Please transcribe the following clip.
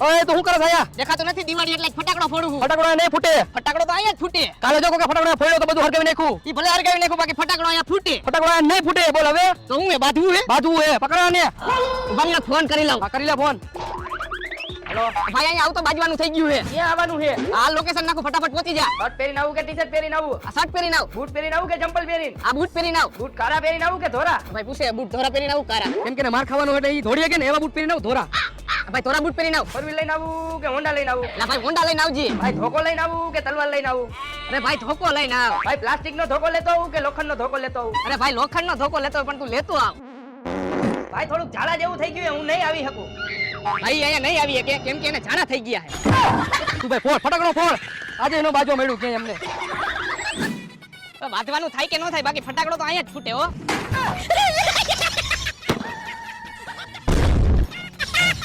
ઓય તો હું કરે આયા? દેખાતો નથી દિવાળી એટલે ફટાકડો ફોડું છું. ફટાકડો નહીં ફૂટે. ફટાકડો તો અહીંયા જ ફૂટે. કાલે જો કે ફટાકડો ફોડ્યો તો બધું હરગાવી નાખ્યું. ઈ ભલે હરગાવી નાખું બાકી ફટાકડો અહીંયા ફૂટે. ફટાકડો નહીં ફૂટે. બોલ હવે તો હું એ બાંધવું હે? બાજુ હે પકડો ને. બંને ફોન કરી લઉં. કરી લે ફોન. હેલો ભાઈ અહીંયા આવું તો બાજવાનું થઈ ગયું હે. ક્યાં આવવાનું છે? આ લોકેશન નાખો ફટાફટ પહોંચી જા. શર્ટ પહેરીને આવું કે ટી-શર્ટ પહેરીને આવું? આ શર્ટ પહેરીને આવ. બૂટ પહેરીને આવું કે ચંપલ પહેરીને? આ બૂટ પહેરીને આવ. બૂટ કાળા પહેરીને આવું કે ધોરા? ભાઈ પૂછે બૂટ ધોરા પહેરીને આવું કારા. કેમ કે માર ખાવાનું એટલે ઈ ધોડીએ કે ને એવા બૂટ પહેરીને આવ ધોરા. ભાઈ ધોરા બૂટ પહેરીને આવ. ફોર વ્હીલ લઈને આવું કે હોન્ડા લઈને આવું? ના ભાઈ હોન્ડા લઈને આવજે. ભાઈ ધોકો લઈને આવું કે તલવાર લઈને આવું? અરે ભાઈ ધોકો લઈને આવ. ભાઈ પ્લાસ્ટિકનો ધોકો લેતો આવું કે લોખંડનો ધોકો લેતો આવું? અરે ભાઈ લોખંડનો ધોકો લેતો હોય પણ તું લેતો આવ. ભાઈ થોડુંક ઝાડા જેવું થઈ ગયું, હું નહીં આવી શકું. ભાઈ અહીંયા નહીં આવીએ કે કેમ કે એને જાણા થઈ ગયા હે. તું ભાઈ ફોડ ફટાકડો ફોડ. આજે એનો બાજો મળ્યું કે એમને. બાંધવાનું થાય કે ન થાય બાકી ફટાકડો તો અહીંયા જ ફૂટે હો.